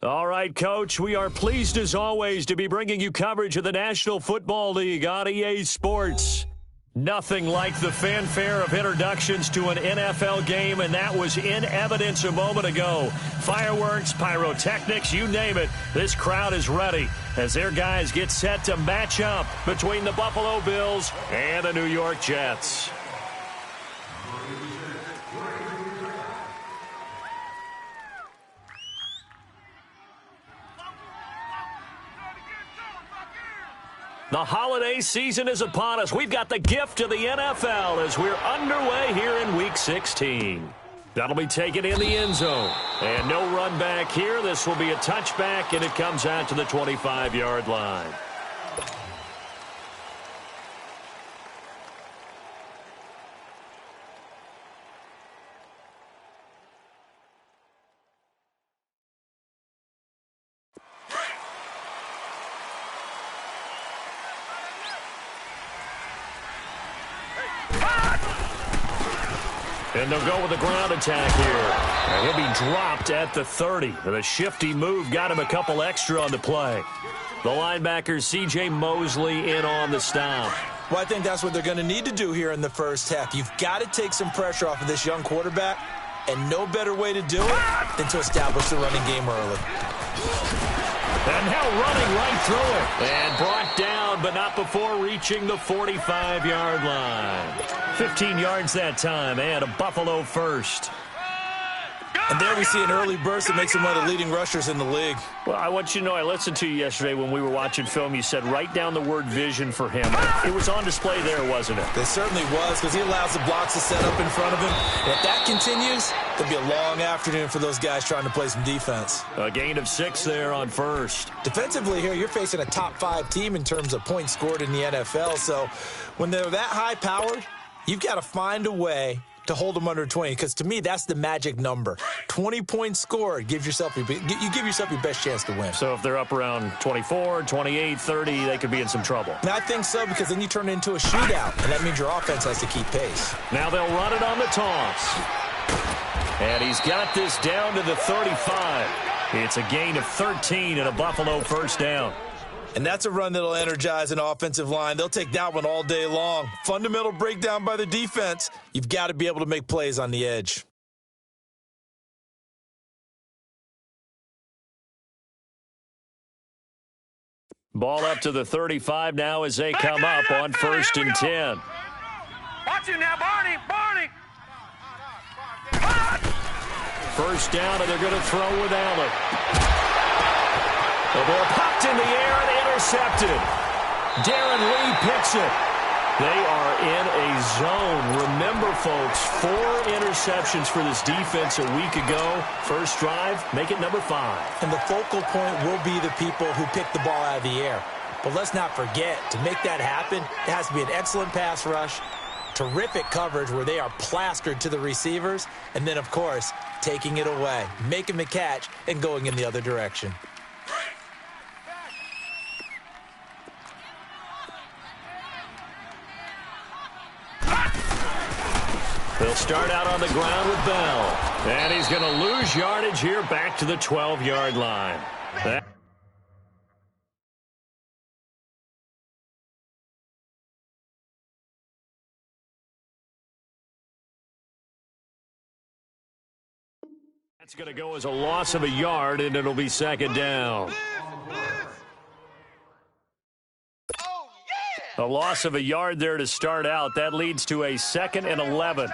All right, Coach, we are pleased as always to be bringing you coverage of the National Football League on EA Sports. Nothing like the fanfare of introductions to an NFL game, and that was in evidence a moment ago. Fireworks, pyrotechnics, you name it. This crowd is ready as their guys get set to match up between the Buffalo Bills and the New York Jets. The holiday season is upon us. We've got the gift of the NFL as we're underway here in Week 16. That'll be taken in the end zone. And no run back here. This will be a touchback, and it comes out to the 25-yard line. And they'll go with the ground attack here. And he'll be dropped at the 30. The shifty move got him a couple extra on the play. The linebacker, C.J. Mosley, in on the stop. Well, I think that's what they're going to need to do here in the first half. You've got to take some pressure off of this young quarterback, and no better way to do it than to establish the running game early. And now running right through it. And brought down, but not before reaching the 45-yard line. 15 yards that time, and a Buffalo first. And there we see an early burst that makes him one of the leading rushers in the league. Well, I want you to know, I listened to you yesterday when we were watching film. You said write down the word vision for him. It was on display there, wasn't it? It certainly was, because he allows the blocks to set up in front of him. And if that continues, it'll be a long afternoon for those guys trying to play some defense. A gain of 6 there on first. Defensively here, you're facing a top-5 team in terms of points scored in the NFL. So when they're that high-powered, you've got to find a way to hold them under 20, because to me, that's the magic number. 20 points scored, you give yourself your best chance to win. So if they're up around 24, 28, 30, they could be in some trouble. And I think so, because then you turn it into a shootout, and that means your offense has to keep pace. Now they'll run it on the toss. And he's got this down to the 35. It's a gain of 13 and a Buffalo first down. And that's a run that'll energize an offensive line. They'll take that one all day long. Fundamental breakdown by the defense. You've got to be able to make plays on the edge. Ball up to the 35 now as they come up on 1st and 10. Watch it now, Barney. First down, and they're going to throw with Allen. The ball popped in the air and intercepted. Darren Lee picks it. They are in a zone. Remember, folks, 4 interceptions for this defense a week ago. First drive, make it number 5. And the focal point will be the people who pick the ball out of the air. But let's not forget, to make that happen, it has to be an excellent pass rush, terrific coverage where they are plastered to the receivers, and then, of course, taking it away, making the catch, and going in the other direction. They'll start out on the ground with Bell. And he's going to lose yardage here back to the 12-yard line. That's going to go as a loss of a yard, and it'll be 2nd down. A loss of a yard there to start out. That leads to a 2nd and 11.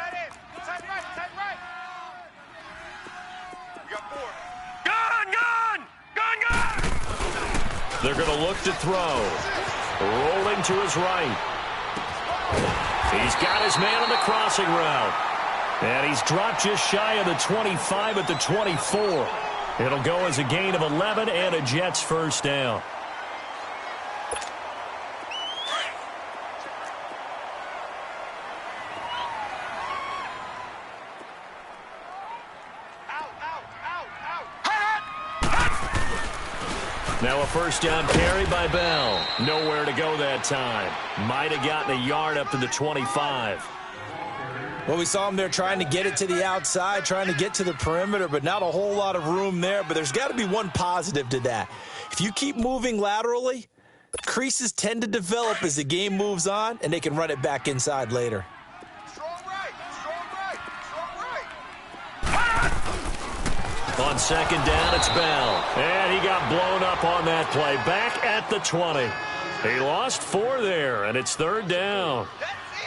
They're going to look to throw. Rolling to his right. He's got his man on the crossing route. And he's dropped just shy of the 25 at the 24. It'll go as a gain of 11 and a Jets first down. Now a first down carry by Bell. Nowhere to go that time. Might have gotten a yard up to the 25. Well, we saw him there trying to get it to the outside, trying to get to the perimeter, but not a whole lot of room there. But there's got to be one positive to that. If you keep moving laterally, creases tend to develop as the game moves on, and they can run it back inside later. On second down, it's Bell. And he got blown up on that play. Back at the 20. He lost 4 there, and it's third down.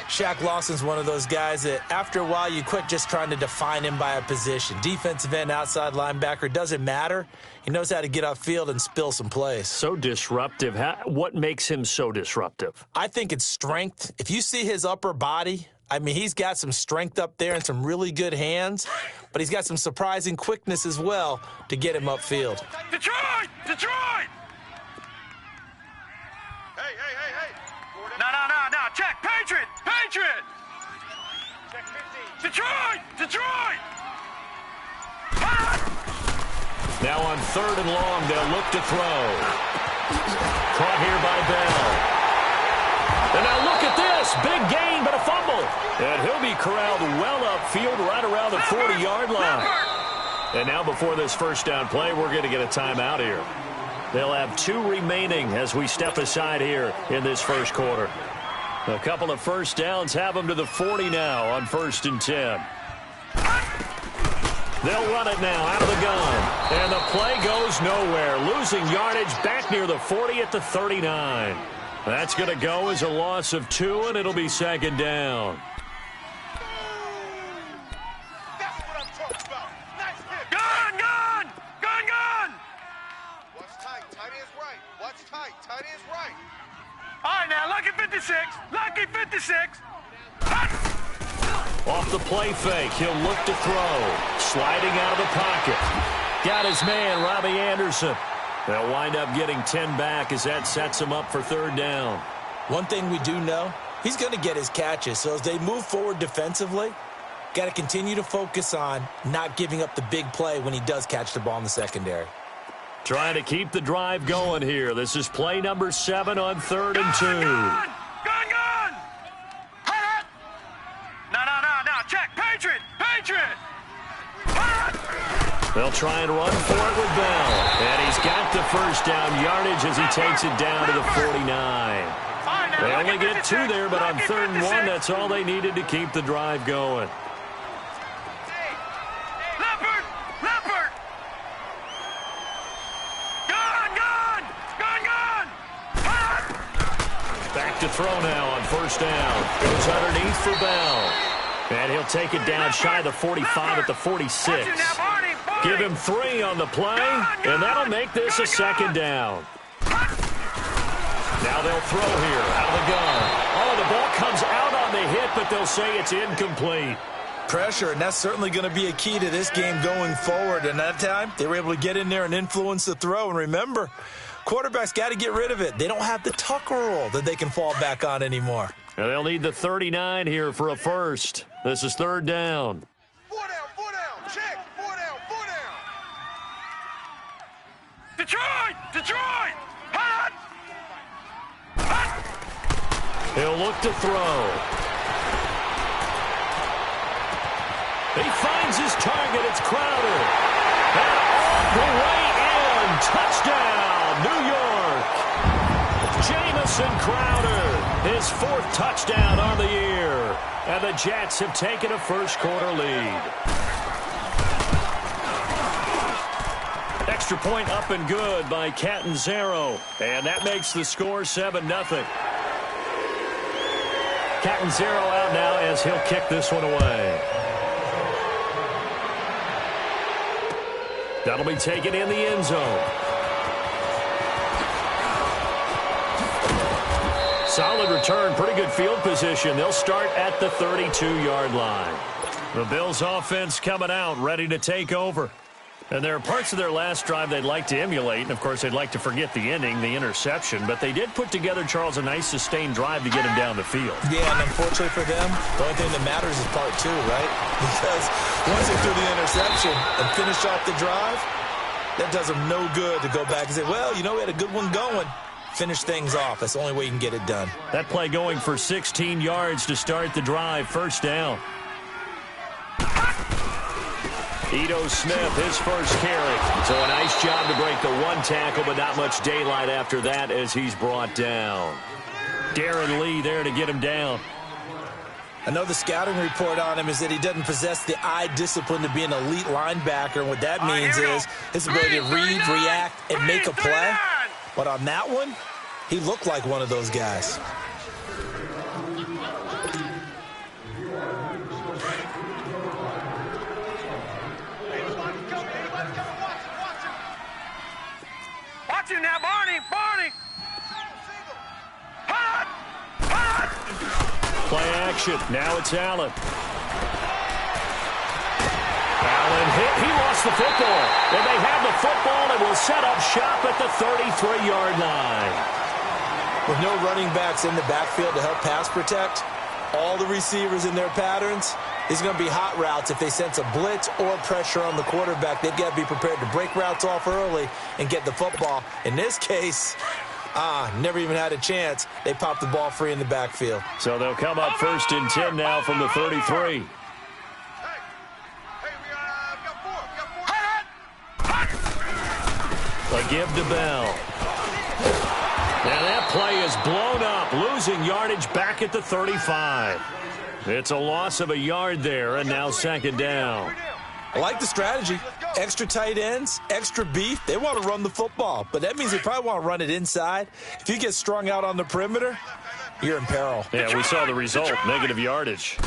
Shaq Lawson's one of those guys that after a while you quit just trying to define him by a position. Defensive end, outside linebacker, doesn't matter. He knows how to get upfield and spill some plays. So disruptive. What makes him so disruptive? I think it's strength. If you see his upper body, I mean, he's got some strength up there and some really good hands, but he's got some surprising quickness as well to get him upfield. Detroit! Detroit! Hey. No. Check. Patriot! Patriot! Check 15. Detroit! Now on third and long, they'll look to throw. Caught here by Bell. And now look at this. Big gain, but a fumble. And he'll be corralled well upfield right around the 40-yard line. And now before this first down play, we're going to get a timeout here. They'll have 2 remaining as we step aside here in this first quarter. A couple of first downs have them to the 40 now on 1st and 10. They'll run it now out of the gun. And the play goes nowhere. Losing yardage back near the 40 at the 39. That's going to go as a loss of 2, and it'll be second down. That's what I'm talking about. Nice hit. Gun! What's tight? Tight is right. What's tight? Tight is right. All right, now, lucky 56. Lucky 56. Off the play fake, he'll look to throw. Sliding out of the pocket. Got his man, Robbie Anderson. They'll wind up getting 10 back as that sets him up for third down. One thing we do know, he's going to get his catches. So as they move forward defensively, got to continue to focus on not giving up the big play when he does catch the ball in the secondary. Trying to keep the drive going here. This is play number 7 on 3rd and 2. Gun! No. Check. Patriot! They'll try and run for it with Bell. And he's got the first down yardage as he takes it down to the 49. They only get 2 there, but on 3rd and 1, that's all they needed to keep the drive going. Leopard! Gun! Back to throw now on 1st down. Goes underneath for Bell. And he'll take it down shy of the 45 at the 46. Give him 3 on the play, and that'll make this a 2nd down. Now they'll throw here out of the gun. Oh, the ball comes out on the hit, but they'll say it's incomplete. Pressure, and that's certainly going to be a key to this game going forward. And that time, they were able to get in there and influence the throw. And remember, quarterbacks got to get rid of it. They don't have the Tucker rule that they can fall back on anymore. And they'll need the 39 here for a first. This is 3rd down. 4 down. Check. 4 down. Detroit! Hot! He'll look to throw. He finds his target. It's Crowder. And all the way in. Touchdown, New York. Jamison Crowder, his 4th touchdown on the year. And the Jets have taken a first-quarter lead. Extra point up and good by Catanzaro. And that makes the score 7-0. Catanzaro out now as he'll kick this one away. That'll be taken in the end zone. Solid return, pretty good field position. They'll start at the 32-yard line. The Bills offense coming out, ready to take over. And there are parts of their last drive they'd like to emulate. And, of course, they'd like to forget the ending, the interception. But they did put together, Charles, a nice sustained drive to get him down the field. Yeah, and unfortunately for them, the only thing that matters is part 2, right? Because once they threw the interception and finished off the drive, that does them no good to go back and say, well, you know, we had a good one going. Finish things off. That's the only way you can get it done. That play going for 16 yards to start the drive. First down. Ito Smith, his first carry. So a nice job to break the one tackle, but not much daylight after that as he's brought down. Darren Lee there to get him down. I know the scouting report on him is that he doesn't possess the eye discipline to be an elite linebacker, and what that means is his ability to read, react, and make a play. But on that one, he looked like one of those guys. Watch him now, Barney! Barney! Hot! Hot! Play action. Now it's Allen. Allen hit. He lost the football. And they have the football and will set up shop at the 33-yard line. With no running backs in the backfield to help pass protect, all the receivers in their patterns, these are going to be hot routes. If they sense a blitz or pressure on the quarterback, they've got to be prepared to break routes off early and get the football. In this case, never even had a chance. They popped the ball free in the backfield. So they'll come up 1st and 10 now from the 33. Hey, we got four. A give to Bell. And that play is blown up, losing yardage back at the 35. It's a loss of a yard there, and now 2nd down. I like the strategy. Extra tight ends, extra beef. They want to run the football, but that means they probably want to run it inside. If you get strung out on the perimeter, you're in peril. Yeah, we saw the result, negative yardage.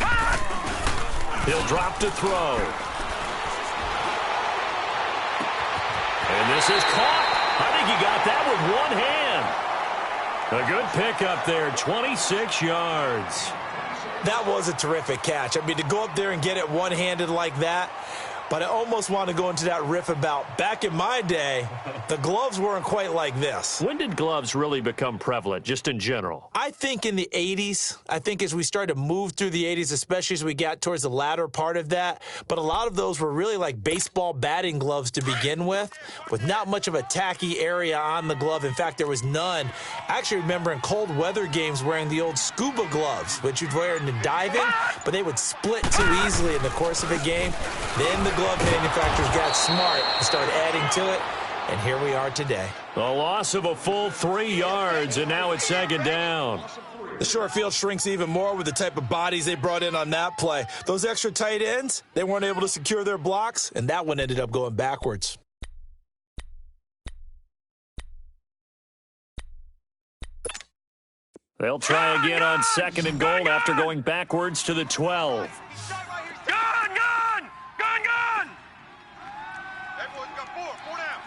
He'll drop to throw. And this is caught. I think he got that with one hand. A good pickup there, 26 yards. That was a terrific catch. I mean, to go up there and get it one-handed like that, but I almost want to go into that riff about back in my day, the gloves weren't quite like this. When did gloves really become prevalent, just in general? I think in the 80s. I think as we started to move through the 80s, especially as we got towards the latter part of that. But a lot of those were really like baseball batting gloves to begin with not much of a tacky area on the glove. In fact, there was none. I actually remember in cold weather games wearing the old scuba gloves, which you'd wear in the diving, but they would split too easily in the course of a game. Then the glove manufacturers got smart and started adding to it, and here we are today. A loss of a full 3 yards, and now it's 2nd down. The short field shrinks even more with the type of bodies they brought in on that play. Those extra tight ends, they weren't able to secure their blocks, and that one ended up going backwards. They'll try again on 2nd and goal after going backwards to the 12. Gun! Gun! Gun! Gun! Everyone's got four down.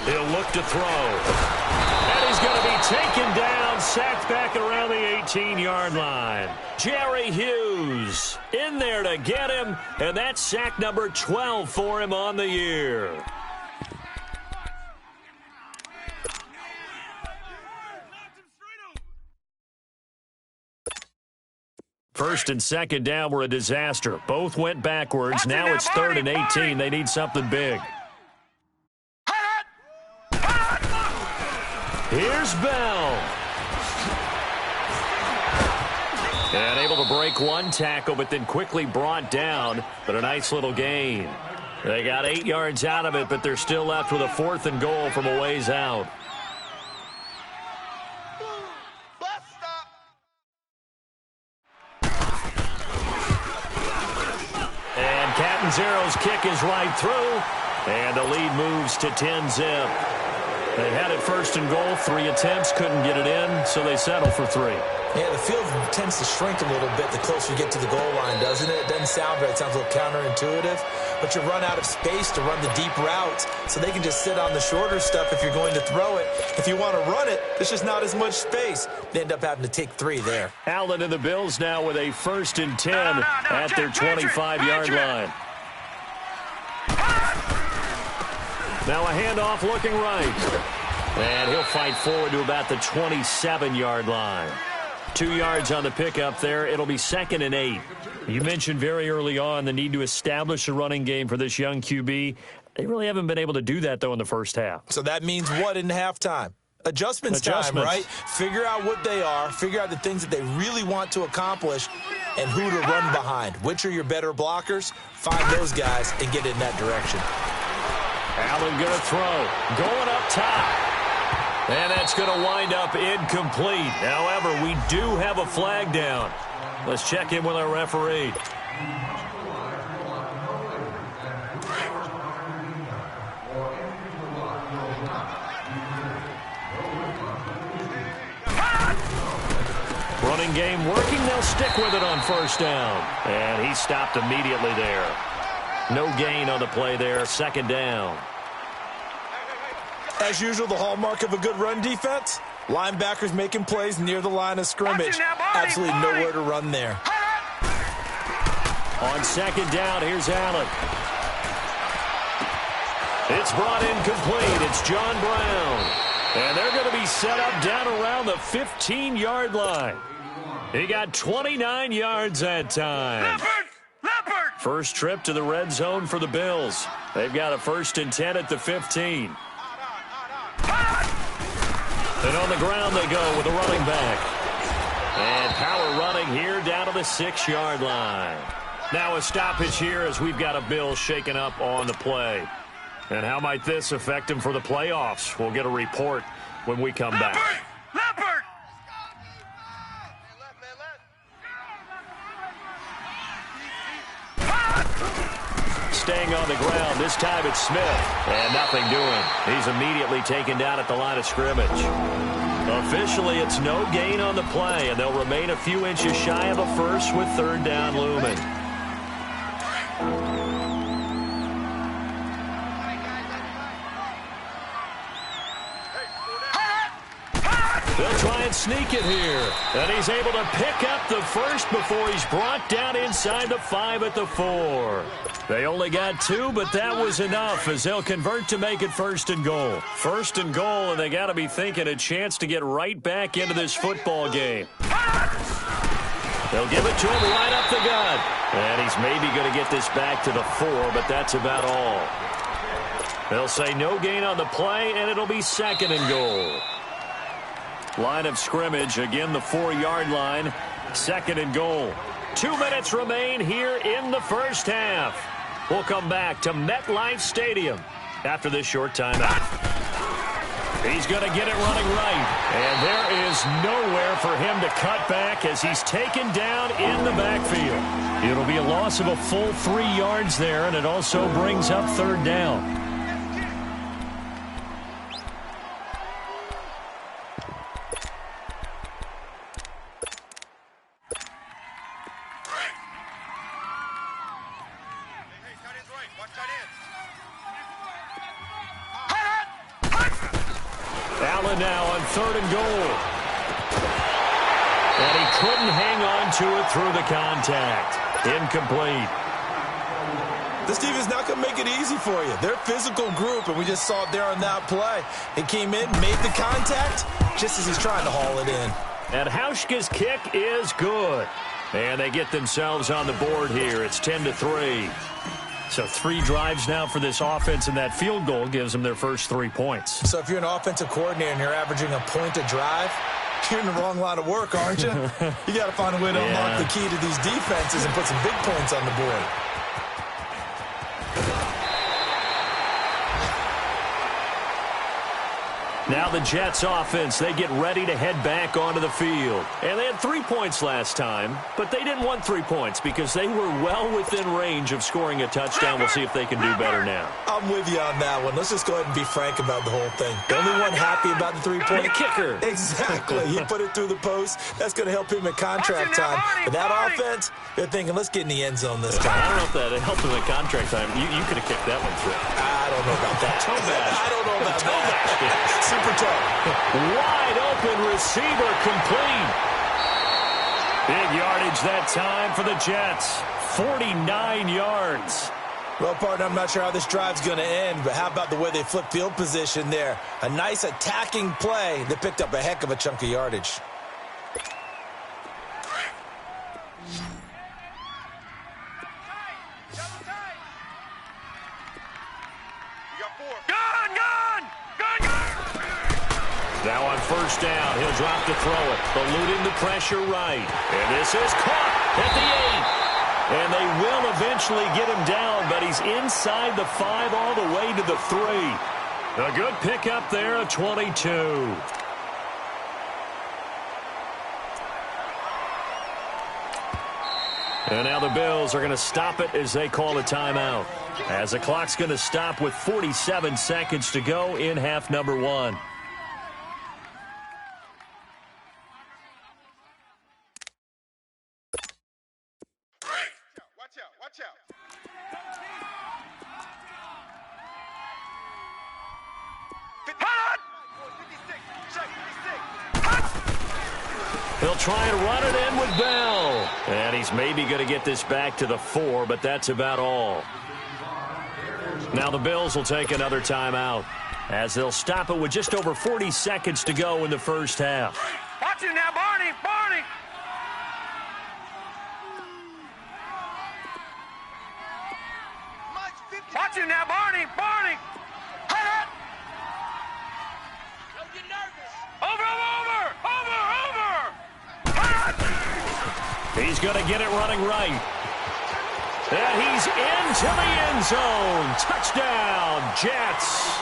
He'll look to throw. And he's going to be taken down, sacked back around the 18-yard line. Jerry Hughes in there to get him, and that's sack number 12 for him on the year. First and 2nd down were a disaster. Both went backwards. Now it's 3rd and 18. They need something big. Here's Bell. And able to break one tackle, but then quickly brought down. But a nice little gain. They got 8 yards out of it, but they're still left with a 4th and goal from a ways out. Catanzaro's kick is right through, and the lead moves to 10-zip. They had it 1st and goal, 3 attempts, couldn't get it in, so they settle for 3. Yeah, the field tends to shrink a little bit the closer you get to the goal line, doesn't it? It doesn't sound right. It sounds a little counterintuitive, but you run out of space to run the deep routes, so they can just sit on the shorter stuff if you're going to throw it. If you want to run it, there's just not as much space. They end up having to take 3 there. Allen and the Bills now with a 1st and 10 at their 25-yard line. Now a handoff looking right. And he'll fight forward to about the 27-yard line. 2 yards on the pickup there. It'll be 2nd and 8. You mentioned very early on the need to establish a running game for this young QB. They really haven't been able to do that, though, in the first half. So that means what in halftime? Adjustments time, right? Figure out what they are. Figure out the things that they really want to accomplish and who to run behind. Which are your better blockers? Find those guys and get in that direction. Allen going to throw. Going up top. And that's going to wind up incomplete. However, we do have a flag down. Let's check in with our referee. Running game working. They'll stick with it on first down. And he stopped immediately there. No gain on the play there. Second down. As usual, the hallmark of a good run defense, linebackers making plays near the line of scrimmage. Absolutely nowhere to run there. On second down, here's Allen. It's brought in complete. It's John Brown. And they're going to be set up down around the 15-yard line. He got 29 yards that time. First trip to the red zone for the Bills. They've got a 1st and 10 at the 15. And on the ground they go with the running back. And power running here down to the 6-yard line. Now a stoppage here as we've got a Bills shaken up on the play. And how might this affect him for the playoffs? We'll get a report when we come back. Staying on the ground. This time it's Smith. And nothing doing. He's immediately taken down at the line of scrimmage. Officially, it's no gain on the play, and they'll remain a few inches shy of a first with third down looming. They'll try and sneak it here. And he's able to pick up the first before he's brought down inside the 5 at the 4. They only got 2, but that was enough as they'll convert to make it 1st and goal. 1st and goal, and they got to be thinking a chance to get right back into this football game. They'll give it to him right up the gut. And he's maybe going to get this back to the 4, but that's about all. They'll say no gain on the play, and it'll be 2nd and goal. Line of scrimmage, again the 4-yard line, 2nd and goal. 2 minutes remain here in the first half. We'll come back to MetLife Stadium after this short timeout. He's going to get it running right. And there is nowhere for him to cut back as he's taken down in the backfield. It'll be a loss of a full 3 yards there, and it also brings up third down. Allen now on 3rd and goal. And he couldn't hang on to it through the contact. Incomplete. This team is not going to make it easy for you. They're a physical group, and we just saw it there on that play. He came in, made the contact, just as he's trying to haul it in. And Hauschka's kick is good. And they get themselves on the board here. It's 10-3. So 3 drives now for this offense, and that field goal gives them their first 3 points. So if you're an offensive coordinator and you're averaging a point a drive, you're in the wrong line of work, aren't you? You got to find a way to unlock the key to these defenses and put some big points on the board. Now the Jets offense, they get ready to head back onto the field. And they had 3 points last time, but they didn't want 3 points because they were well within range of scoring a touchdown. We'll see if they can do better now. I'm with you on that one. Let's just go ahead and be frank about the whole thing. The only one happy about the 3-point the kicker. Exactly. He put it through the post. That's going to help him in contract time. But that offense, they're thinking, let's get in the end zone this time. I don't know if that helped him in contract time. You could have kicked that one through. I don't know about that. Toe bash. I don't know about that. Super tough. Wide open receiver complete. Big yardage that time for the Jets. 49 yards. Well, partner, I'm not sure how this drive's going to end, but how about the way they flip field position there? A nice attacking play that picked up a heck of a chunk of yardage. Now on first down, he'll drop to throw it. Eluding the pressure right. And this is caught. at the 8. And they will eventually get him down, but he's inside the 5 all the way to the 3. A good pickup there, a 22. And now the Bills are going to stop it as they call a timeout. As the clock's going to stop with 47 seconds to go in half number 1. Watch out. They'll try and run it in with Bell. And he's maybe going to get this back to the 4, but that's about all. Now the Bills will take another timeout as they'll stop it with just over 40 seconds to go in the first half. Watch it now, Barney. Watch it now, Barney. Don't get nervous. Over. He's going to get it running right. And he's into the end zone. Touchdown, Jets.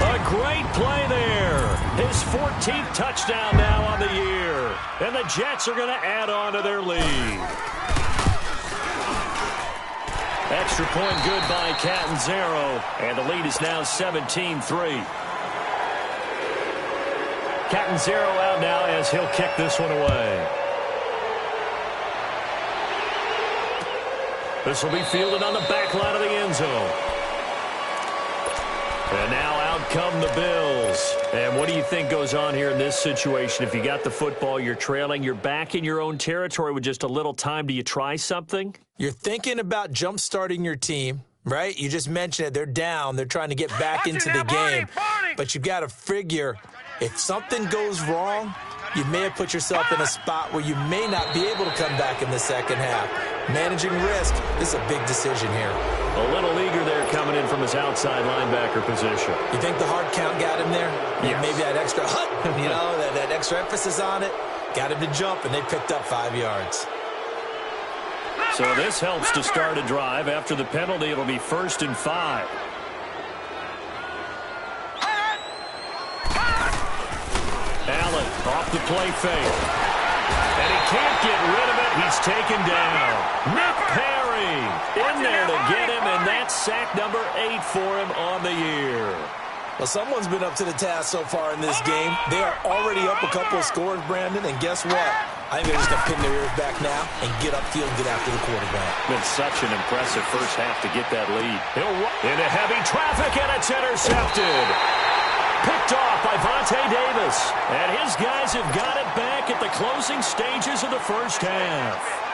A great play there. His 14th touchdown now on the year. And the Jets are going to add on to their lead. Extra point good by Catanzaro. And the lead is now 17-3. Catanzaro out now as he'll kick this one away. This will be fielded on the back line of the end zone. And now out come the Bills. And what do you think goes on here in this situation? If you got the football, you're trailing, you're back in your own territory with just a little time. Do you try something? You're thinking about jump-starting your team, right? You just mentioned it. They're down. They're trying to get back into the game. But you've got to figure if something goes wrong, you may have put yourself in a spot where you may not be able to come back in the second half. Managing risk is a big decision here. A little eager there coming in from his outside linebacker position. You think the hard count got him there? Yes. Maybe that extra that extra emphasis on it got him to jump, and they picked up 5 yards. So this helps to start a drive. After the penalty, it'll be 1st and 5. Allen off the play fake. And he can't get rid of it. He's taken down. Nick Perry in there to get him, and that's sack number 8 for him on the year. Well, someone's been up to the task so far in this game. They are already up a couple of scores, Brandon, and guess what? I think they're just going to pin their ears back now and get upfield and get after the quarterback. Been such an impressive first half to get that lead. Into heavy traffic, and it's intercepted. Picked off by Vontae Davis. And his guys have got it back at the closing stages of the first half.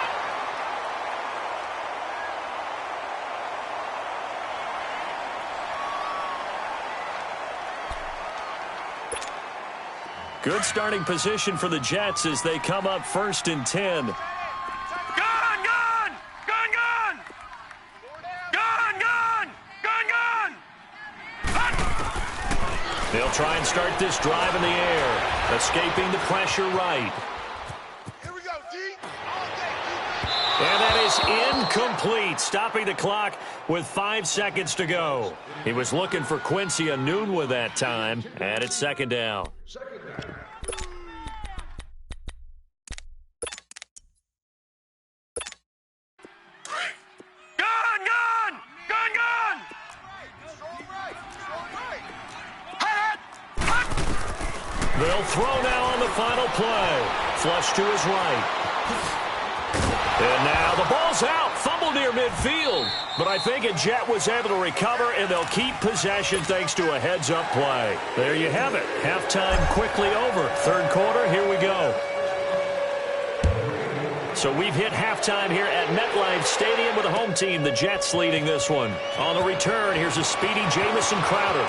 Good starting position for the Jets as they come up 1st and 10. Gun! They'll try and start this drive in the air. Escaping the pressure right. Here we go, D. And that is incomplete. Stopping the clock with 5 seconds to go. He was looking for Quincy Enunwa that time. And it's 2nd down. They'll throw now on the final play. Flush to his right. And now the ball's out. Fumble near midfield. But I think a Jet was able to recover, and they'll keep possession thanks to a heads-up play. There you have it. Halftime quickly over. 3rd quarter, here we go. So we've hit halftime here at MetLife Stadium with a home team. The Jets leading this one. On the return, here's a speedy Jamison Crowder.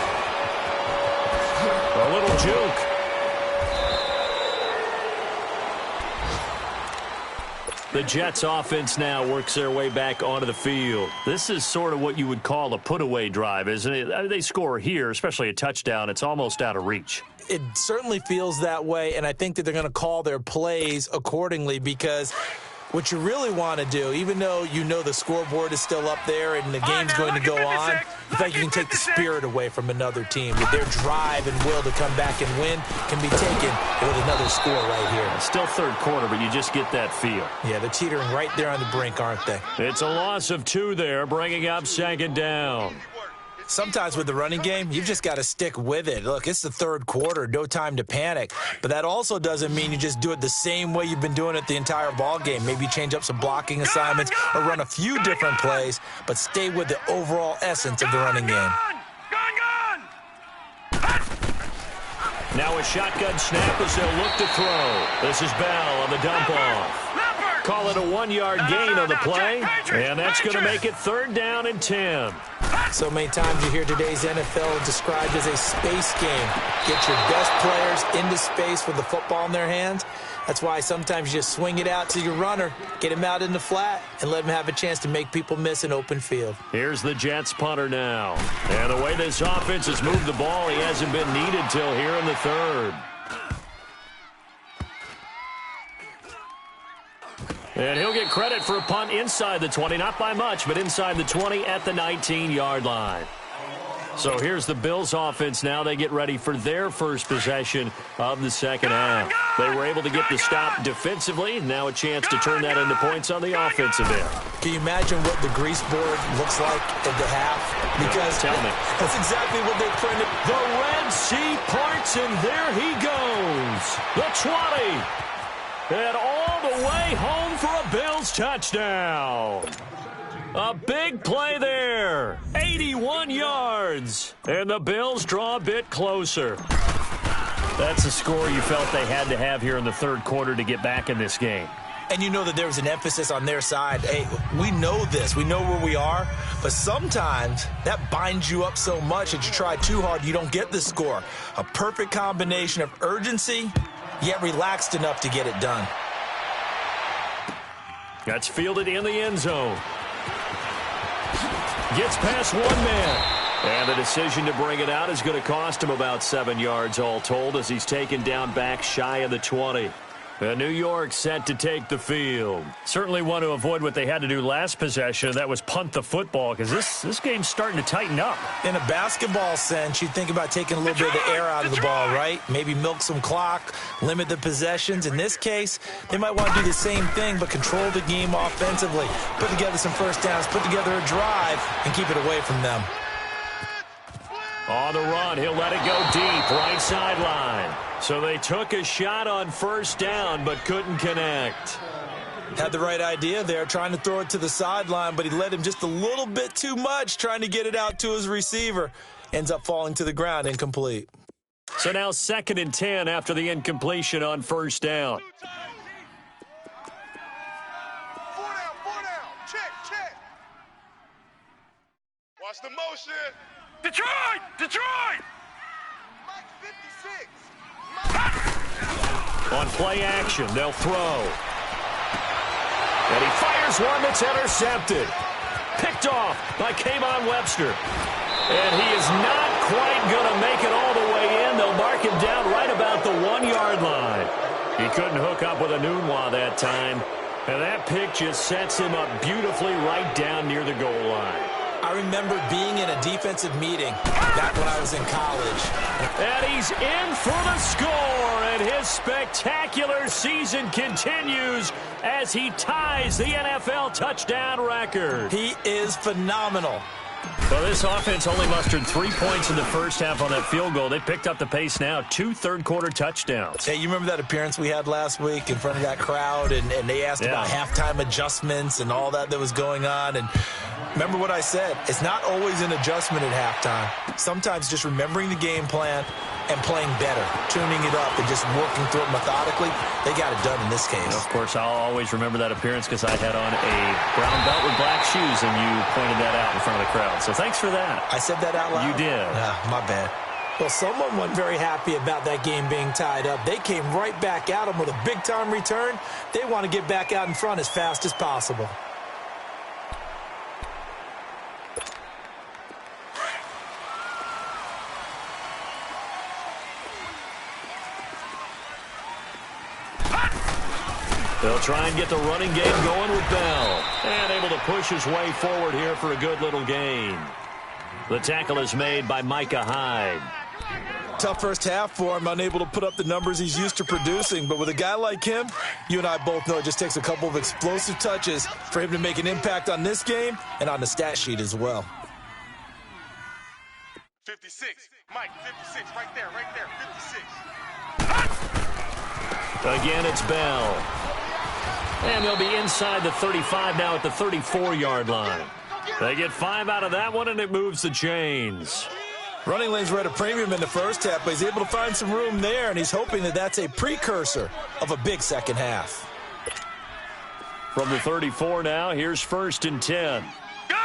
A little juke. The Jets offense now works their way back onto the field. This is sort of what you would call a put-away drive, isn't it? They score here, especially a touchdown. It's almost out of reach. It certainly feels that way, and I think that they're going to call their plays accordingly because What you really want to do, even though you know the scoreboard is still up there and the game's going to go on, you think you can take the spirit away from another team. With their drive and will to come back and win can be taken with another score right here. Still third quarter, but you just get that feel. Yeah, they're teetering right there on the brink, aren't they? It's a loss of 2 there, bringing up second down. Sometimes with the running game, you've just got to stick with it. Look, it's the third quarter, no time to panic. But that also doesn't mean you just do it the same way you've been doing it the entire ball game. Maybe change up some blocking assignments or run a few different plays, but stay with the overall essence of the running game. Now a shotgun snap as they'll look to throw. This is Bell on the dump off. Call it a 1-yard gain on the play, and that's going to make it 3rd down and 10. So many times you hear today's NFL described as a space game. Get your best players into space with the football in their hands. That's why sometimes you just swing it out to your runner, get him out in the flat, and let him have a chance to make people miss an open field. Here's the Jets punter now. And the way this offense has moved the ball, he hasn't been needed till here in the 3rd. And he'll get credit for a punt inside the 20, not by much, but inside the 20 at the 19-yard line. So here's the Bills offense now. They get ready for their first possession of the second half. They were able to get the stop defensively. Now a chance to turn that into points on the offensive end. Can you imagine what the grease board looks like at the half? Because tell me. That's exactly what they printed. The Red Sea parts, and there he goes. The 20. And all the way home for a Bills touchdown. A big play there. 81 yards. And the Bills draw a bit closer. That's a score you felt they had to have here in the 3rd quarter to get back in this game. And you know that there was an emphasis on their side. Hey, we know this. We know where we are. But sometimes that binds you up so much that you try too hard, you don't get the score. A perfect combination of urgency, yet relaxed enough to get it done. That's fielded in the end zone. Gets past one man. And the decision to bring it out is going to cost him about 7 yards all told as he's taken down back shy of the 20. And New York set to take the field. Certainly want to avoid what they had to do last possession. That was punt the football because this game's starting to tighten up. In a basketball sense, you think about taking a little bit of the air out of the ball, right? Maybe milk some clock, limit the possessions. In this case, they might want to do the same thing but control the game offensively. Put together some first downs, put together a drive, and keep it away from them. On the run, he'll let it go deep, right sideline. So they took a shot on first down, but couldn't connect. Had the right idea there, trying to throw it to the sideline, but he let him just a little bit too much, trying to get it out to his receiver. Ends up falling to the ground, incomplete. So now 2nd and 10 after the incompletion on first down. 4 down. Check. Watch the motion. Detroit! Mike 56. On play action, they'll throw. And he fires one that's intercepted. Picked off by Kayvon Webster. And he is not quite going to make it all the way in. They'll mark him down right about the 1-yard line. He couldn't hook up with Enunwa that time. And that pick just sets him up beautifully right down near the goal line. I remember being in a defensive meeting back when I was in college. And he's in for the score, and his spectacular season continues as he ties the NFL touchdown record. He is phenomenal. Well, this offense only mustered 3 points in the first half on that field goal. They picked up the pace now, 2 third-quarter touchdowns. Hey, you remember that appearance we had last week in front of that crowd, and they asked about halftime adjustments and all that was going on, and remember what I said. It's not always an adjustment at halftime. Sometimes just remembering the game plan and playing better, tuning it up and just working through it methodically. They got it done in this case. Of course, I'll always remember that appearance because I had on a brown belt with black shoes, and you pointed that out in front of the crowd. So thanks for that. I said that out loud? You did. My bad. Well, someone wasn't very happy about that game being tied up. They came right back at them with a big-time return. They want to get back out in front as fast as possible. They'll try and get the running game going with Bell. And able to push his way forward here for a good little gain. The tackle is made by Micah Hyde. Tough first half for him, unable to put up the numbers he's used to producing. But with a guy like him, you and I both know it just takes a couple of explosive touches for him to make an impact on this game and on the stat sheet as well. 56. Mike, 56. Right there, 56. Again, it's Bell. And they'll be inside the 35 now at the 34-yard line. They get 5 out of that one, and it moves the chains. Running lanes were at a premium in the first half, but he's able to find some room there, and he's hoping that that's a precursor of a big second half. From the 34 now, here's 1st and 10. Gun!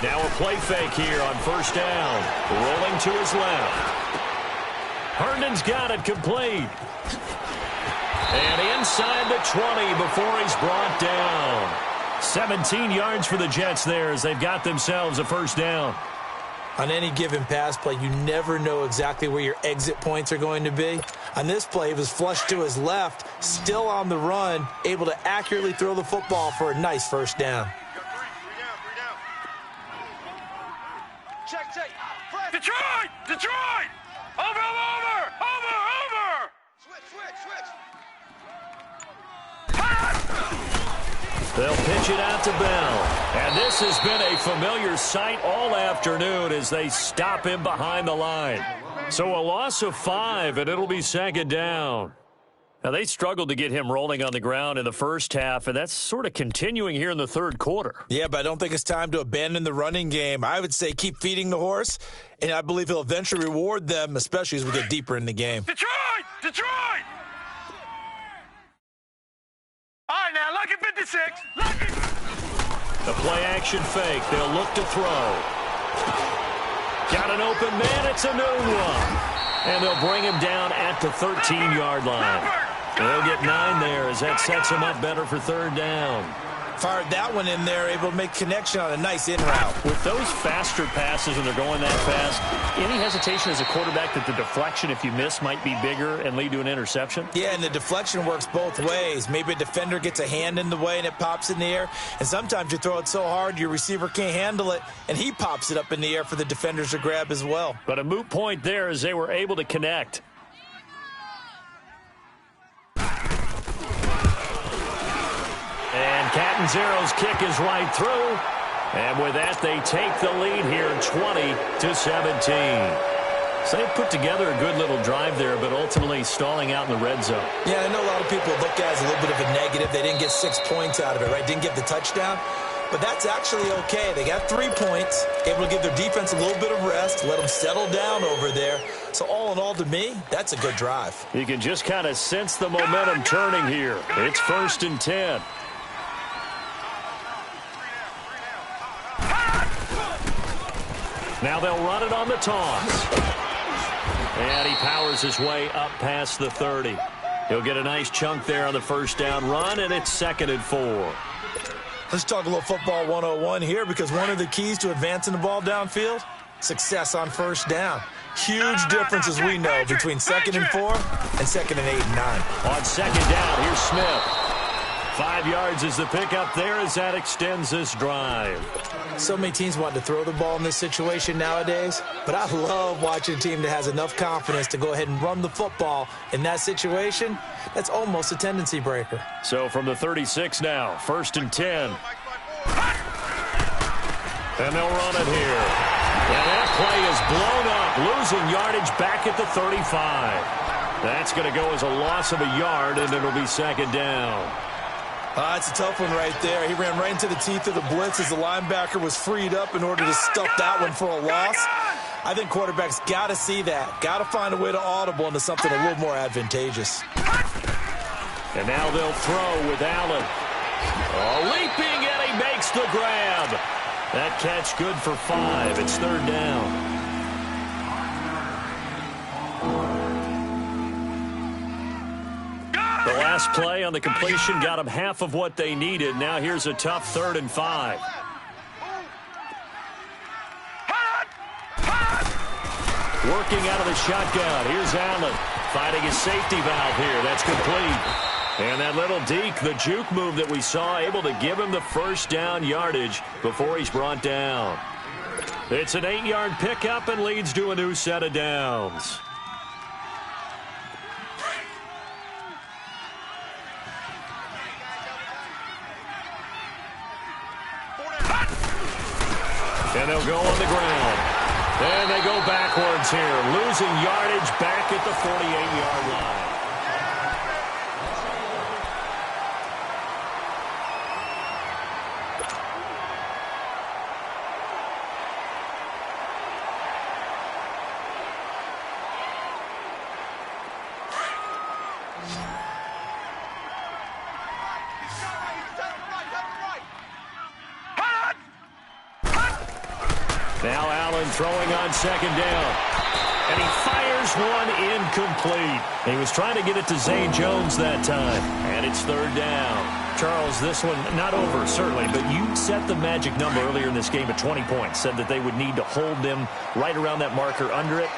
Now a play fake here on 1st down. Rolling to his left. Herndon's got it complete. And inside the 20 before he's brought down. 17 yards for the Jets there as they've got themselves a 1st down. On any given pass play, you never know exactly where your exit points are going to be. On this play, he was flushed to his left, still on the run, able to accurately throw the football for a nice 1st down. Check. Detroit! Over! Switch! They'll pitch it out to Bell. And this has been a familiar sight all afternoon as they stop him behind the line. So a loss of 5, and it'll be 2nd down. Now, they struggled to get him rolling on the ground in the first half, and that's sort of continuing here in the 3rd quarter. Yeah, but I don't think it's time to abandon the running game. I would say keep feeding the horse, and I believe he'll eventually reward them, especially as we get deeper in the game. Detroit! All right, now, look at 56. The play-action fake. They'll look to throw. Got an open man. It's a new one. And they'll bring him down at the 13-yard line. They'll get 9 there as that sets him up better for 3rd down. Fired that one in there, able to make connection on a nice in route. With those faster passes and they're going that fast, any hesitation as a quarterback that the deflection, if you miss, might be bigger and lead to an interception? Yeah, and the deflection works both ways. Maybe a defender gets a hand in the way and it pops in the air. And sometimes you throw it so hard your receiver can't handle it, and he pops it up in the air for the defenders to grab as well. But a moot point there as they were able to connect. And Catanzaro's kick is right through. And with that, they take the lead here, 20-17. So they put together a good little drive there, but ultimately stalling out in the red zone. Yeah, I know a lot of people look at it as a little bit of a negative. They didn't get 6 points out of it, right? Didn't get the touchdown. But that's actually okay. They got 3 points, able to give their defense a little bit of rest, let them settle down over there. So all in all, to me, that's a good drive. You can just kind of sense the momentum turning here. It's 1st and 10. Now they'll run it on the toss. And he powers his way up past the 30. He'll get a nice chunk there on the 1st down run, and it's 2nd and 4. Let's talk a little football 101 here, because one of the keys to advancing the ball downfield, success on 1st down. Huge difference, as we know, between 2nd and 4 and 2nd and 8 and 9. On 2nd down, here's Smith. 5 yards is the pickup there as that extends this drive. So many teams want to throw the ball in this situation nowadays, but I love watching a team that has enough confidence to go ahead and run the football in that situation. That's almost a tendency breaker. So from the 36 now, 1st and 10. And they'll run it here. And that play is blown up, losing yardage back at the 35. That's going to go as a loss of a yard, and it'll be 2nd down. It's a tough one right there. He ran right into the teeth of the blitz as the linebacker was freed up in order to stuff that one for a loss. I think quarterbacks got to see that. Got to find a way to audible into something a little more advantageous. And now they'll throw with Allen. Leaping, and he makes the grab. That catch good for 5. It's 3rd down. The last play on the completion got them half of what they needed. Now here's a tough 3rd and 5. Working out of the shotgun. Here's Allen finding his safety valve here. That's complete. And that little deke, the juke move that we saw, able to give him the first down yardage before he's brought down. It's an 8-yard pickup and leads to a new set of downs. And they'll go on the ground. And they go backwards here, losing yardage back at the 48-yard line. Now Allen throwing on second down. And he fires one incomplete. He was trying to get it to Zay Jones that time. And it's third down. Charles, this one not over, certainly, but you set the magic number earlier in this game at 20 points. Said that they would need to hold them right around that marker under it.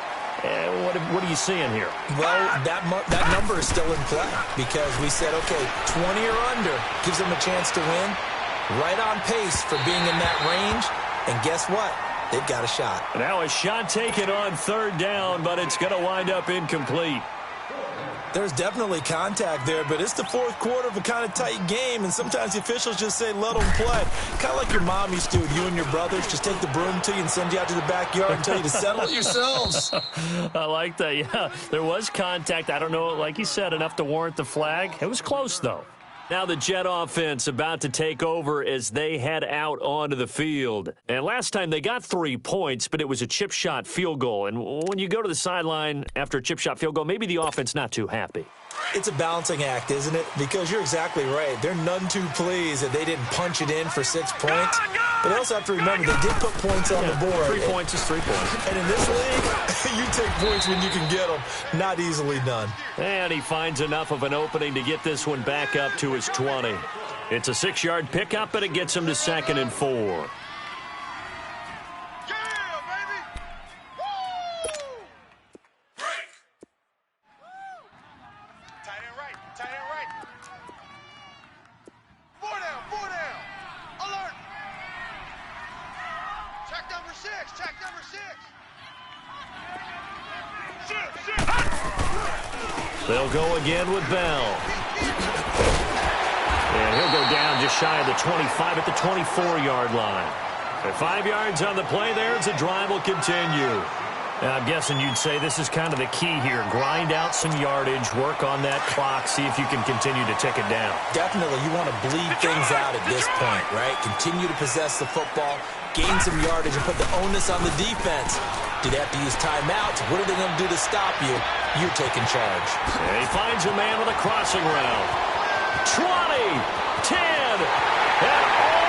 What are you seeing here? Well, that number is still in play because we said, okay, 20 or under gives them a chance to win. Right on pace for being in that range. And guess what? They've got a shot. Now a shot taken on third down, but it's going to wind up incomplete. There's definitely contact there, but it's the fourth quarter of a kind of tight game, and sometimes the officials just say, let them play. Kind of like your mom used to with you and your brothers. Just take the broom to you and send you out to the backyard and tell you to settle it yourselves. I like that, yeah. There was contact. I don't know, like you said, enough to warrant the flag. It was close, though. Now the Jet offense about to take over as they head out onto the field. And last time they got 3 points, but it was a chip shot field goal. And when you go to the sideline after a chip shot field goal, maybe the offense not too happy. It's a balancing act, isn't it? Because you're exactly right. They're none too pleased that they didn't punch it in for 6 points. But they also have to remember they did put points on the board. 3 points is 3 points. And in this league, you take points when you can get them. Not easily done. And he finds enough of an opening to get this one back up to his 20. It's a 6-yard pickup, and it gets him to 2nd and 4. They'll go again with Bell. And he'll go down just shy of the 25 at the 24-yard line. At 5 yards on the play there, as the drive will continue. I'm guessing you'd say this is kind of the key here. Grind out some yardage, work on that clock, see if you can continue to tick it down. Definitely. You want to bleed things out at this point, right? Continue to possess the football, gain some yardage, and put the onus on the defense. Do they have to use timeouts? What are they going to do to stop you? You're taking charge. And he finds a man with a crossing route. 20, 10, and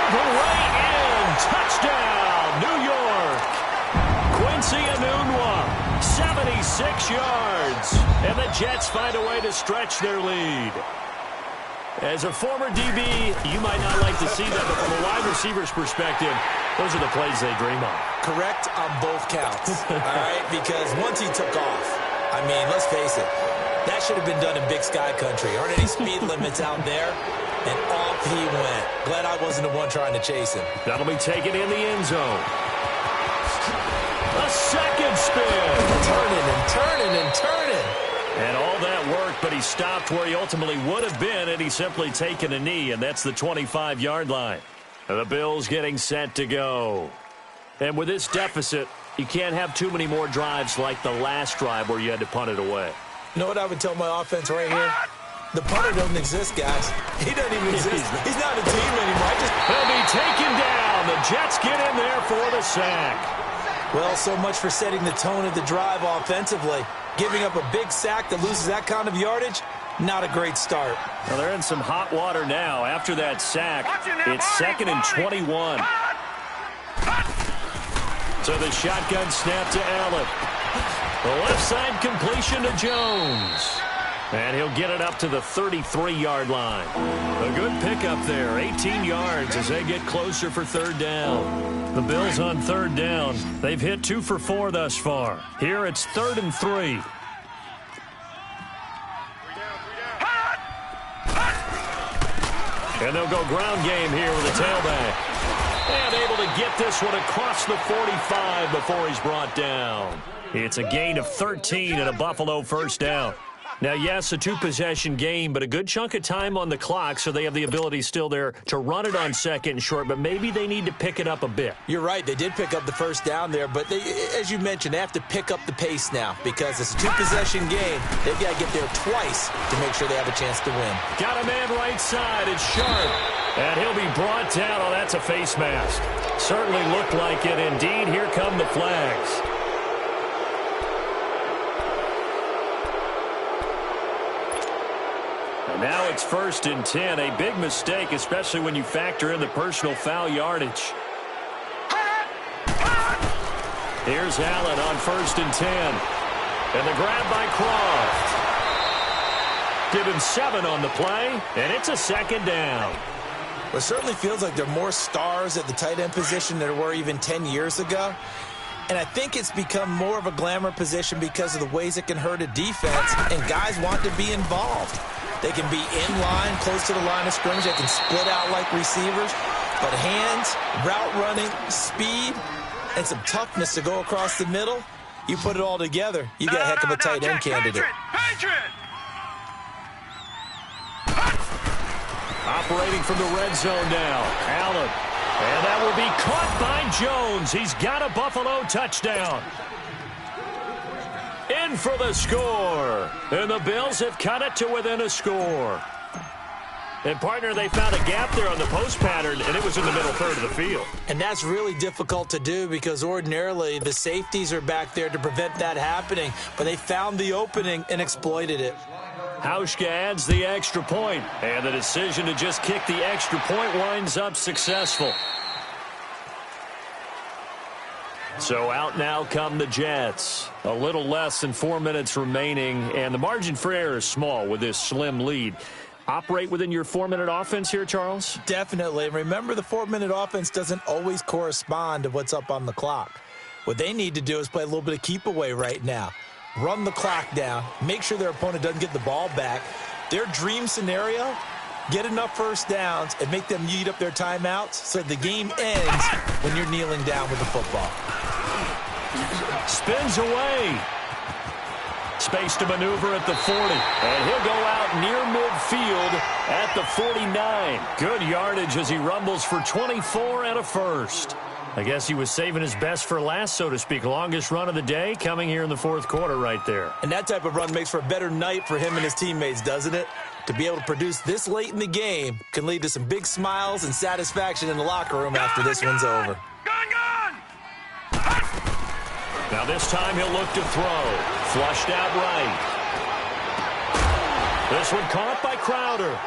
all the way in. Touchdown, New York. Quincy Enunwa, 76 yards. And the Jets find a way to stretch their lead. As a former DB, you might not like to see that, but from a wide receiver's perspective, those are the plays they dream of. Correct on both counts, all right? Because once he took off, I mean, let's face it, that should have been done in Big Sky Country. Aren't any speed limits out there? And off he went. Glad I wasn't the one trying to chase him. That'll be taken in the end zone. A second spin. Turning and turning and turning. And all that work, but he stopped where he ultimately would have been, and he's simply taken a knee, and that's the 25-yard line. The Bills getting set to go. And with this deficit, you can't have too many more drives like the last drive where you had to punt it away. You know what I would tell my offense right here? The punter doesn't exist, guys. He doesn't even exist. He's not a team anymore. He'll be taken down. The Jets get in there for the sack. Well, so much for setting the tone of the drive offensively. Giving up a big sack that loses that kind of yardage, not a great start. Well, they're in some hot water now. After that sack, it's 2nd and 21. So the shotgun snap to Allen. The left side completion to Jones. And he'll get it up to the 33-yard line. A good pickup there, 18 yards as they get closer for third down. The Bills on third down. They've hit 2 for 4 thus far. Here it's 3rd and 3. And they'll go ground game here with a tailback. And able to get this one across the 45 before he's brought down. It's a gain of 13 and a Buffalo first down. Now, yes, a 2-possession game, but a good chunk of time on the clock, so they have the ability still there to run it on second and short, but maybe they need to pick it up a bit. You're right. They did pick up the first down there, but they, as you mentioned, they have to pick up the pace now because it's a 2-possession game. They've got to get there twice to make sure they have a chance to win. Got a man right side. It's Sharp. And he'll be brought down. Oh, that's a face mask. Certainly looked like it. Indeed, here come the flags. And now it's 1st and 10. A big mistake, especially when you factor in the personal foul yardage. Here's Allen on 1st and 10. And the grab by Croft. Give him 7 on the play, and it's a 2nd down. Well, it certainly feels like there are more stars at the tight end position than there were even 10 years ago. And I think it's become more of a glamour position because of the ways it can hurt a defense, and guys want to be involved. They can be in line, close to the line of scrimmage. They can split out like receivers. But hands, route running, speed, and some toughness to go across the middle, you put it all together, you got a heck of a tight end candidate. Operating from the red zone now, Allen. And that will be caught by Jones. He's got a Buffalo touchdown. In for the score. And the Bills have cut it to within a score. And, partner, they found a gap there on the post pattern, and it was in the middle third of the field. And that's really difficult to do because ordinarily the safeties are back there to prevent that happening. But they found the opening and exploited it. Hauschka adds the extra point, and the decision to just kick the extra point winds up successful. So out now come the Jets. A little less than 4 minutes remaining, and the margin for error is small with this slim lead. Operate within your 4-minute offense here, Charles? Definitely. Remember, the 4-minute offense doesn't always correspond to what's up on the clock. What they need to do is play a little bit of keep away right now. Run the clock down, make sure their opponent doesn't get the ball back. Their dream scenario, get enough first downs and make them eat up their timeouts so the game ends when you're kneeling down with the football. Spins away. Space to maneuver at the 40. And he'll go out near midfield at the 49. Good yardage as he rumbles for 24 and a first. I guess he was saving his best for last, so to speak. Longest run of the day coming here in the fourth quarter right there. And that type of run makes for a better night for him and his teammates, doesn't it? To be able to produce this late in the game can lead to some big smiles and satisfaction in the locker room after this one's over. Now this time he'll look to throw. Flushed out right. This one caught by Crowder.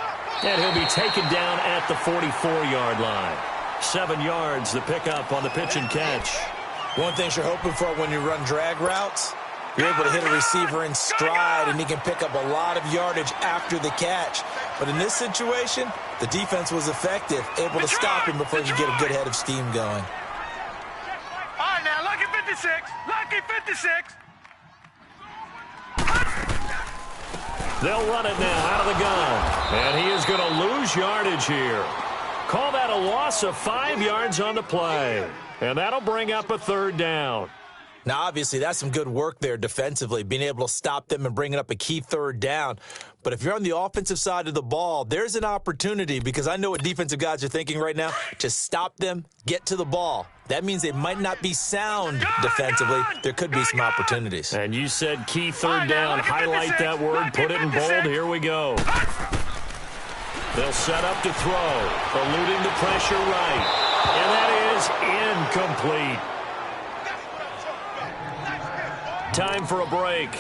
And he'll be taken down at the 44-yard line. 7 yards, the pickup on the pitch and catch. One thing you're hoping for when you run drag routes, you're able to hit a receiver in stride, and he can pick up a lot of yardage after the catch. But in this situation, the defense was effective, able to stop him before he could get a good head of steam going. All right, now, lucky 56. Lucky 56. They'll run it now out of the gun. And he is going to lose yardage here. Call that a loss of 5 yards on the play. And that'll bring up a 3rd down. Now, obviously, that's some good work there defensively, being able to stop them and bringing up a key 3rd down. But if you're on the offensive side of the ball, there's an opportunity, because I know what defensive guys are thinking right now, to stop them, get to the ball. That means they might not be sound defensively. There could be some opportunities. And you said key 3rd down. Highlight that word. Put it in bold. Here we go. They'll set up to throw, eluding the pressure right. And that is incomplete. Time for a break.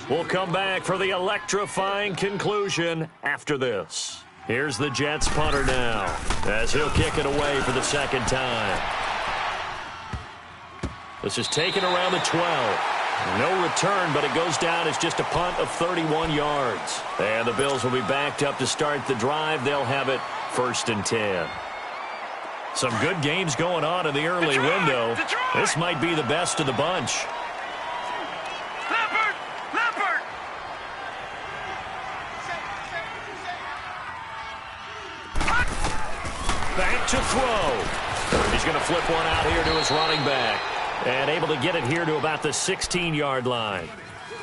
We'll come back for the electrifying conclusion after this. Here's the Jets punter now, as he'll kick it away for the 2nd time. This is taken around the 12. No return, but it goes down as just a punt of 31 yards. And the Bills will be backed up to start the drive. They'll have it 1st and 10. Some good games going on in the early window. This might be the best of the bunch. Leopard! Back to throw. He's going to flip one out here to his running back. And able to get it here to about the 16-yard line.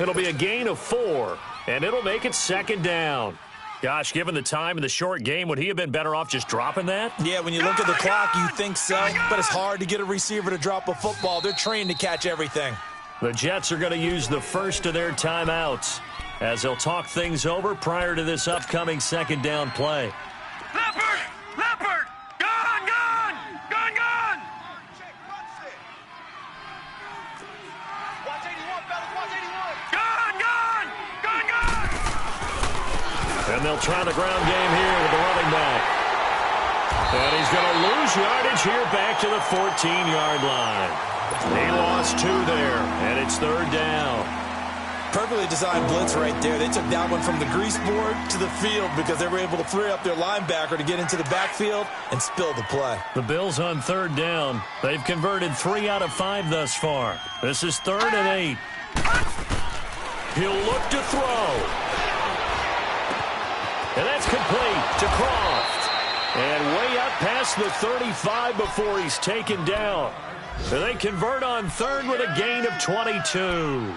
It'll be a gain of 4, and it'll make it 2nd down. Gosh, given the time in the short game, would he have been better off just dropping that? Yeah, when you look at the clock, you think so, but it's hard to get a receiver to drop a football. They're trained to catch everything. The Jets are going to use the first of their timeouts as they'll talk things over prior to this upcoming 2nd down play. Leopard! Gun! Check, punch it. Watch 81, fellas, watch 81. Gun! And they'll try the ground game here with the running back. And he's going to lose yardage here back to the 14-yard line. He lost 2 there, and it's 3rd down. Perfectly designed blitz right there. They took that one from the grease board to the field because they were able to free up their linebacker to get into the backfield and spill the play. The Bills on 3rd down. They've converted 3 out of 5 thus far. This is 3rd and 8. He'll look to throw. And that's complete to Croft. And way up past the 35 before he's taken down. And they convert on 3rd with a gain of 22.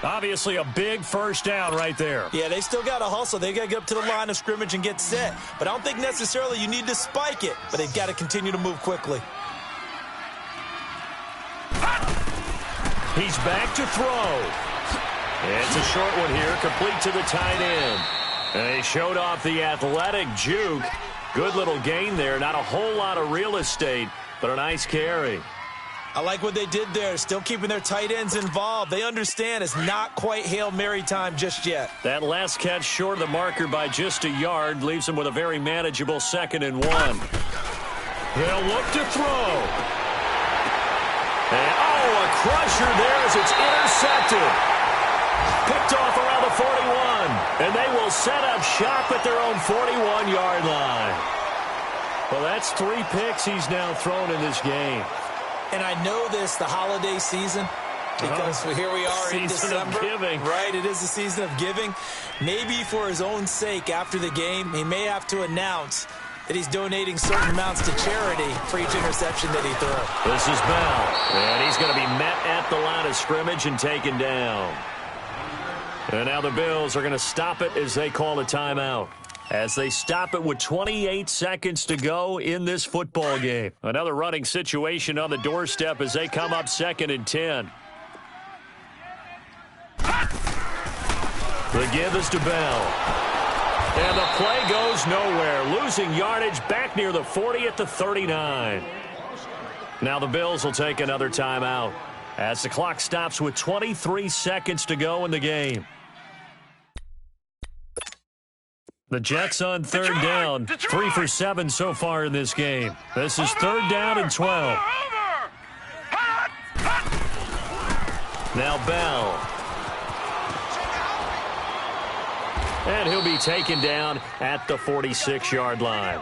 Obviously a big first down right there. Yeah, they still got to hustle. They got to get up to the line of scrimmage and get set. But I don't think necessarily you need to spike it. But they've got to continue to move quickly. He's back to throw. It's a short one here, complete to the tight end. And he showed off the athletic juke. Good little gain there. Not a whole lot of real estate, but a nice carry. I like what they did there, still keeping their tight ends involved. They understand it's not quite Hail Mary time just yet. That last catch short of the marker by just a yard leaves them with a very manageable 2nd and 1. They'll look to throw. And, a crusher there as it's intercepted. Picked off around the 41. And they will set up shop at their own 41-yard line. Well, that's 3 picks he's now thrown in this game. And I know this, the holiday season, because here we are in December. Season of giving. Right, it is the season of giving. Maybe for his own sake after the game, he may have to announce that he's donating certain amounts to charity for each interception that he throws. This is Bell, and he's going to be met at the line of scrimmage and taken down. And now the Bills are going to stop it as they call a timeout. As they stop it with 28 seconds to go in this football game. Another running situation on the doorstep as they come up 2nd and 10. The give is to Bell. And the play goes nowhere. Losing yardage back near the 40 at the 39. Now the Bills will take another timeout as the clock stops with 23 seconds to go in the game. The Jets on 3rd down, 3 for 7 so far in this game. This is 3rd down and 12. Now Bell. And he'll be taken down at the 46-yard line.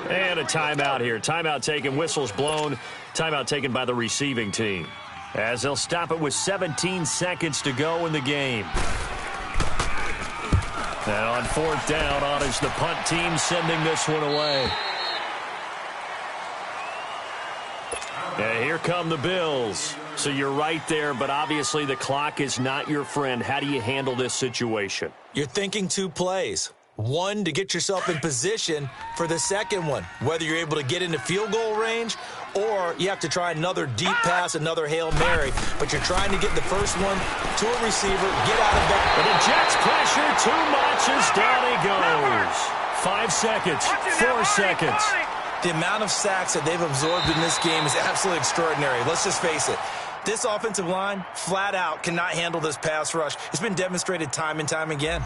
And a timeout here. Timeout taken, whistles blown. Timeout taken by the receiving team. As they'll stop it with 17 seconds to go in the game. And on 4th down, on is the punt team sending this one away. And here come the Bills. So you're right there, but obviously the clock is not your friend. How do you handle this situation? You're thinking 2 plays. One, to get yourself in position for the second one, whether you're able to get into field goal range or you have to try another deep pass, another Hail Mary. But you're trying to get the first one to a receiver, get out of bed. And the Jets pressure too much as down he goes. 5 seconds, 4 seconds. The amount of sacks that they've absorbed in this game is absolutely extraordinary. Let's just face it. This offensive line, flat out, cannot handle this pass rush. It's been demonstrated time and time again.